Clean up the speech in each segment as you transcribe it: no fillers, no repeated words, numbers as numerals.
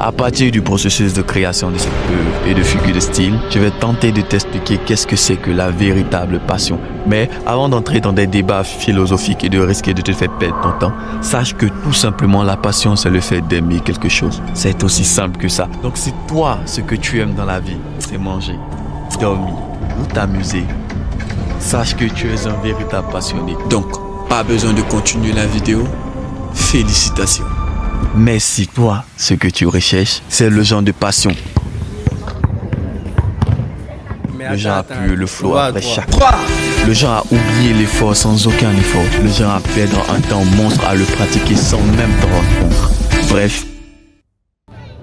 À partir du processus de création de cette œuvre et de figure de style, je vais tenter de t'expliquer qu'est-ce que c'est que la véritable passion. Mais avant d'entrer dans des débats philosophiques et de risquer de te faire perdre ton temps, sache que tout simplement la passion c'est le fait d'aimer quelque chose. C'est aussi simple que ça. Donc si toi, ce que tu aimes dans la vie, c'est manger, dormir ou t'amuser, sache que tu es un véritable passionné. Donc, pas besoin de continuer la vidéo. Félicitations. Mais si toi, ce que tu recherches, c'est le genre de passion, le genre à puer le flot après chaque, le genre à oublier l'effort sans aucun effort, le genre à perdre un temps monstre à le pratiquer sans même te rendre compte. Bref,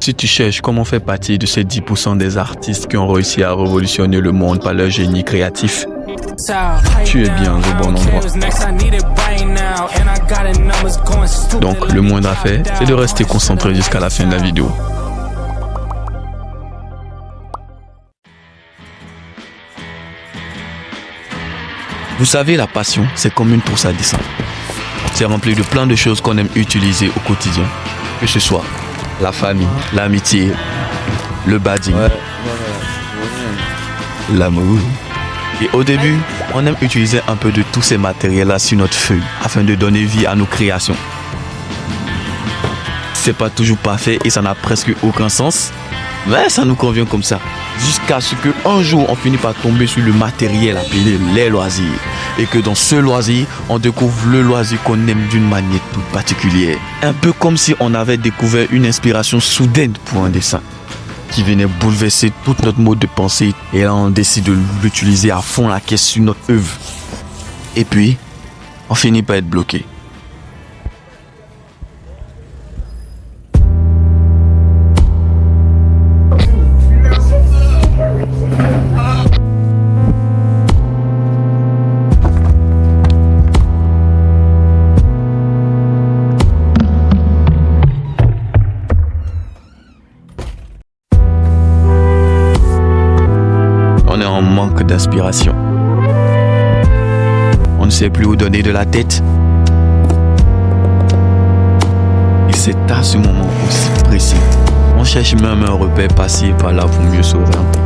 si tu cherches comment faire partie de ces 10% des artistes qui ont réussi à révolutionner le monde par leur génie créatif, tu es bien au bon endroit. Donc le moindre à faire, c'est de rester concentré jusqu'à la fin de la vidéo. Vous savez, la passion, c'est comme une trousse à dessin. C'est rempli de plein de choses qu'on aime utiliser au quotidien. Que ce soit la famille, l'amitié, le bading, l'amour. Et au début, on aime utiliser un peu de tous ces matériels-là sur notre feuille afin de donner vie à nos créations. C'est pas toujours parfait et ça n'a presque aucun sens, mais ça nous convient comme ça. Jusqu'à ce qu'un jour, on finit par tomber sur le matériel appelé les loisirs. Et que dans ce loisir, on découvre le loisir qu'on aime d'une manière toute particulière. Un peu comme si on avait découvert une inspiration soudaine pour un dessin qui venait bouleverser tout notre mode de pensée. Et là, on décide de l'utiliser à fond la caisse sur notre œuvre. Et puis, on finit par être bloqué. On est en manque d'inspiration. On ne sait plus où donner de la tête. Et c'est à ce moment aussi précis. On cherche même un repère passé par là pour mieux sauver un peu.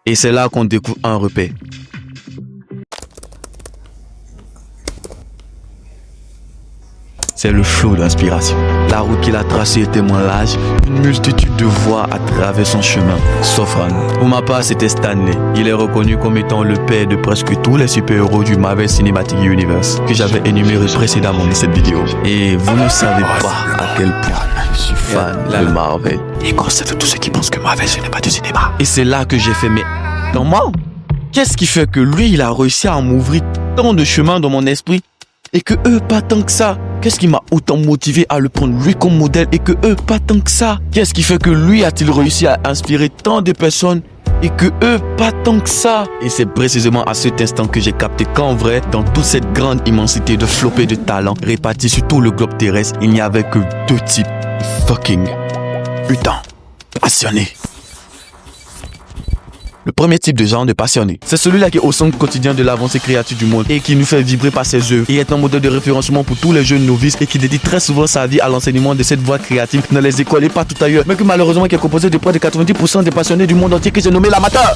Et c'est là qu'on découvre un repère. C'est le flot d'inspiration. La route qu'il a tracée est tellement large, une multitude de voies à travers son chemin, sauf un. Pour ma part, c'était Stanley. Il est reconnu comme étant le père de presque tous les super-héros du Marvel Cinematic Universe que j'avais énuméré précédemment dans cette vidéo. Et vous ne savez pas à quel point je suis fan de Marvel. Et concerne tous ceux qui pensent que Marvel ce n'est pas du cinéma. Et c'est là que j'ai fait, mais dans moi, qu'est-ce qui fait que lui, il a réussi à m'ouvrir tant de chemins dans mon esprit et que eux, pas tant que ça? Qu'est-ce qui m'a autant motivé à le prendre lui comme modèle et que eux, pas tant que ça? Qu'est-ce qui fait que lui a-t-il réussi à inspirer tant de personnes et que eux, pas tant que ça? Et c'est précisément à cet instant que j'ai capté qu'en vrai, dans toute cette grande immensité de flopées de talents répartis sur tout le globe terrestre, il n'y avait que deux types fucking putain passionnés. Le premier type de genre de passionné, c'est celui-là qui est au centre quotidien de l'avancée créative du monde et qui nous fait vibrer par ses œuvres et est un modèle de référencement pour tous les jeunes novices et qui dédie très souvent sa vie à l'enseignement de cette voie créative dans les écoles et partout ailleurs, mais que malheureusement qui est composé de près de 90% des passionnés du monde entier que j'ai nommé l'amateur.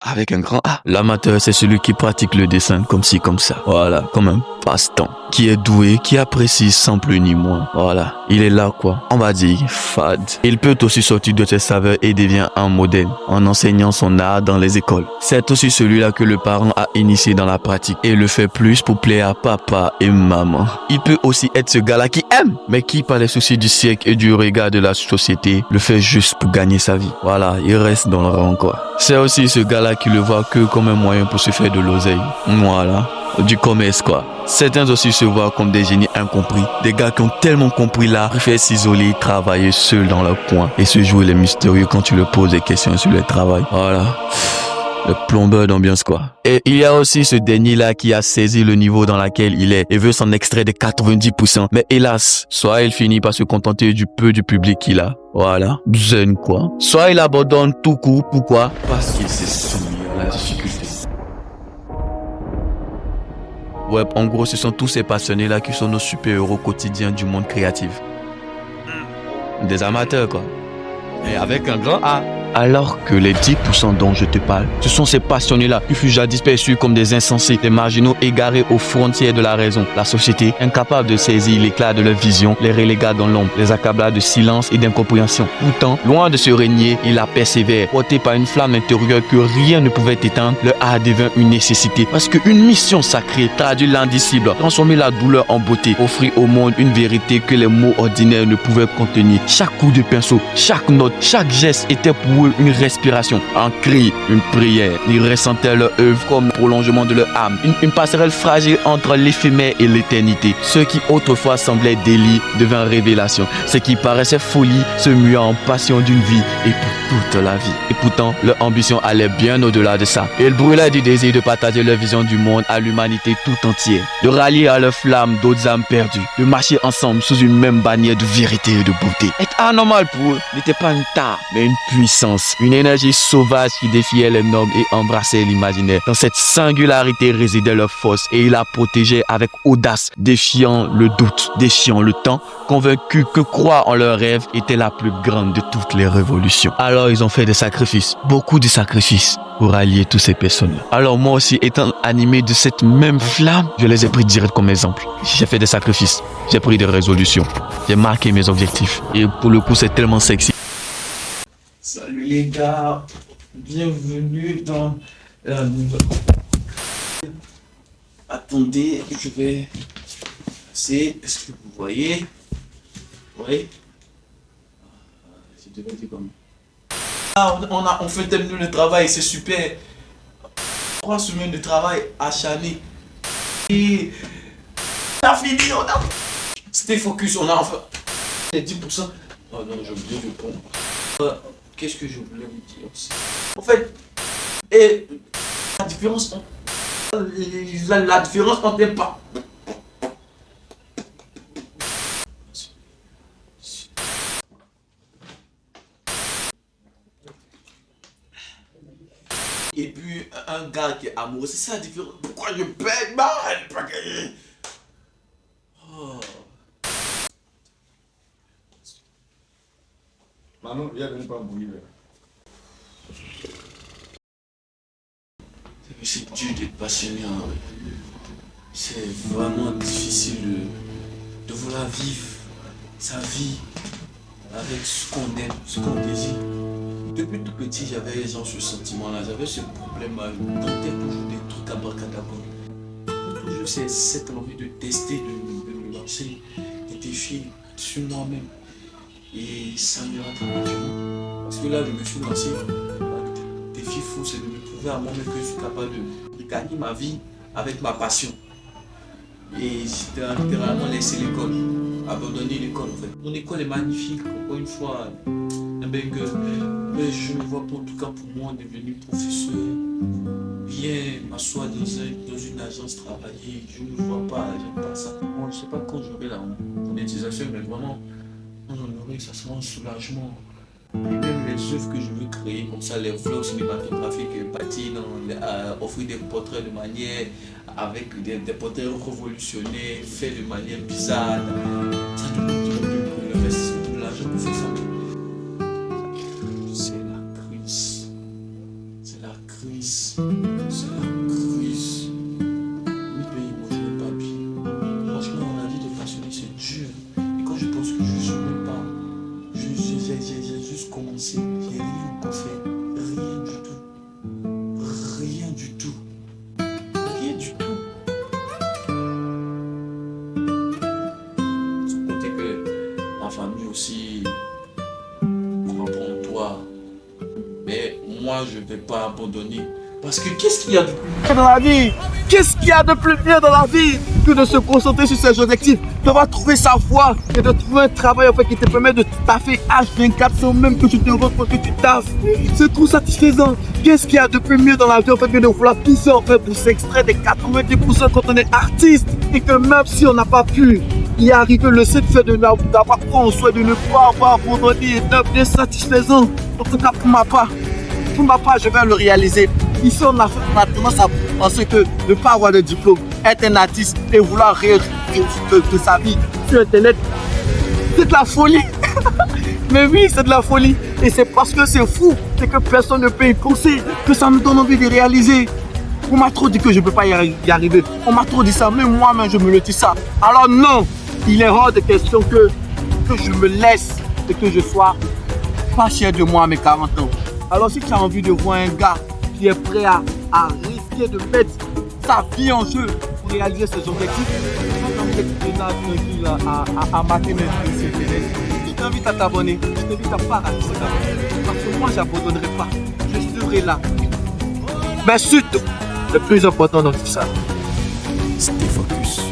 Avec un grand A. L'amateur, c'est celui qui pratique le dessin comme ci, comme ça. Voilà, comme un passe-temps. Qui est doué, qui apprécie sans plus ni moins. Voilà, il est là quoi. On va dire fade. Il peut aussi sortir de ses saveurs et devient un modèle en enseignant son art dans les écoles. C'est aussi celui-là que le parent a initié dans la pratique et le fait plus pour plaire à papa et maman. Il peut aussi être ce gars-là qui aime, mais qui par les soucis du siècle et du regard de la société, le fait juste pour gagner sa vie. Voilà, il reste dans le rang quoi. C'est aussi ce gars-là qui le voit que comme un moyen pour se faire de l'oseille. Voilà, du commerce quoi. Certains aussi se voient comme des génies incompris. Des gars qui ont tellement compris l'art, préfèrent s'isoler, travailler seuls dans leur coin et se jouer les mystérieux quand tu leur poses des questions sur leur travail. Voilà. Le plombeur d'ambiance, quoi. Et il y a aussi ce dernier-là qui a saisi le niveau dans lequel il est et veut s'en extraire de 90%. Mais hélas, soit il finit par se contenter du peu du public qu'il a. Voilà. Zen, quoi. Soit il abandonne tout court. Pourquoi? Parce qu'il s'est soumis à la difficulté. Ouais, en gros, ce sont tous ces passionnés-là qui sont nos super-héros quotidiens du monde créatif. Des amateurs, quoi. Et avec un grand A. Alors que les 10% dont je te parle, ce sont ces passionnés-là qui furent jadis perçus comme des insensés, des marginaux égarés aux frontières de la raison. La société, incapable de saisir l'éclat de leur vision, les relégua dans l'ombre, les accabla de silence et d'incompréhension. Pourtant, loin de se régner, il a persévéré. Porté par une flamme intérieure que rien ne pouvait éteindre, le art devint une nécessité. Parce qu'une mission sacrée traduit l'indicible, transformer la douleur en beauté, offrir au monde une vérité que les mots ordinaires ne pouvaient contenir. Chaque coup de pinceau, chaque note, chaque geste était pour eux une respiration, un cri, une prière. Ils ressentaient leur œuvre comme prolongement de leur âme, une passerelle fragile entre l'éphémère et l'éternité. Ce qui autrefois semblait délit devint révélation. Ce qui paraissait folie se mua en passion d'une vie et pour toute la vie. Et pourtant, leur ambition allait bien au-delà de ça. Ils brûlaient du désir de partager leur vision du monde à l'humanité tout entière, de rallier à leur flamme d'autres âmes perdues, de marcher ensemble sous une même bannière de vérité et de beauté. Être anormal pour eux n'était pas une tare, mais une puissance. Une énergie sauvage qui défiait les normes et embrassait l'imaginaire. Dans cette singularité résidait leur force et ils la protégeaient avec audace, défiant le doute, défiant le temps, convaincus que croire en leurs rêves était la plus grande de toutes les révolutions. Alors ils ont fait des sacrifices, beaucoup de sacrifices, pour allier toutes ces personnes. Alors moi aussi, étant animé de cette même flamme, je les ai pris direct comme exemple. J'ai fait des sacrifices, j'ai pris des résolutions, j'ai marqué mes objectifs. Et pour le coup, c'est tellement sexy. Salut les gars, bienvenue dans la nouvelle. Attendez, je vais passer. Est-ce que vous voyez? Oui. Je devais dire comme. Ah, on fait terminer le travail, c'est super. 3 semaines de travail acharné. Et on a fini, on a. C'était focus, on a enfin. Les 10%. Oh non, j'ai oublié de prendre. Qu'est-ce que je voulais vous dire aussi? En fait, et la différence, la différence on n'aime pas. Et puis un gars qui est amoureux, c'est ça la différence. Pourquoi je paye mal? Pas gagner. Oh. Maman, viens venir pas bouillir. C'est dur d'être passionné. C'est vraiment difficile de vouloir vivre sa vie avec ce qu'on aime, ce qu'on désire. Depuis tout petit, j'avais ce sentiment-là, j'avais ce problème-là. Je tentais toujours des trucs à bracadabra. Toujours cette envie de tester, de me lancer des défis sur moi-même. Et ça me rattrape. Parce que là, je me suis lancé un défi fou, c'est de me prouver à moi-même que je suis capable de gagner ma vie avec ma passion. Et j'ai littéralement laissé l'école, abandonné l'école en fait. Mon école est magnifique, encore une fois, mais je ne vois pas en tout cas pour moi devenir professeur. Bien m'asseoir dans une agence travailler, je ne vois pas, j'aime pas ça. Moi, je ne sais pas quand j'aurai la monétisation, mais vraiment, j'en aurai, ça sera un soulagement. Et même les œuvres que je veux créer, comme ça, les vlogs cinématographiques, bâtis, offrir des portraits de manière, avec des portraits révolutionnaires, faits de manière bizarre. Ça demande de l'investissement de l'argent pour faire ça. C'est la crise. C'est la crise. C'est la crise. Oui, pays, moi je n'ai pas bien. Franchement, la vie de passionné, c'est dur. Et quand je pense que je ne suis même pas. J'ai juste commencé, j'ai rien encore fait, rien du tout, rien du tout, rien du tout. Sans compter que ma famille aussi prend pour toi, mais moi je ne vais pas abandonner Parce que qu'est-ce qu'il y a de plus Dans la vie, qu'est-ce qu'il y a de plus bien dans la vie que de se concentrer sur ses objectifs, de trouver sa voie et de trouver un travail en fait, qui te permet de taffer H24 sans même que tu te rends compte que tu taffes. C'est trop satisfaisant. Qu'est-ce qu'il y a de plus mieux dans la vie en fait, que de vouloir pousser en fait, pour s'extraire des 90% quand on est artiste et que même si on n'a pas pu y arriver, le seul fait de n'avoir pas en soi, de ne pas avoir abandonné est bien satisfaisant. En tout cas pour ma part, je vais le réaliser. Ici, on a tendance à penser que ne pas avoir de diplôme, être un artiste et vouloir rire de sa vie sur Internet, c'est de la folie. Mais oui, c'est de la folie. Et c'est parce que c'est fou, c'est que personne ne peut y penser, que ça me donne envie de réaliser. On m'a trop dit que je ne peux pas y arriver. On m'a trop dit ça, même moi-même, je me le dis ça. Alors non, il est hors de question que je me laisse et que je sois pas fier de moi à mes 40 ans. Alors si tu as envie de voir un gars qui est prêt à risquer de mettre sa vie en jeu pour réaliser ses objectifs, à mater mes vidéos. Je t'invite à t'abonner, je t'invite à pas rater cette abonnement. Parce que moi, j'abandonnerai pas. Je serai là. Mais surtout, le plus important dans tout ça, C'était Focus.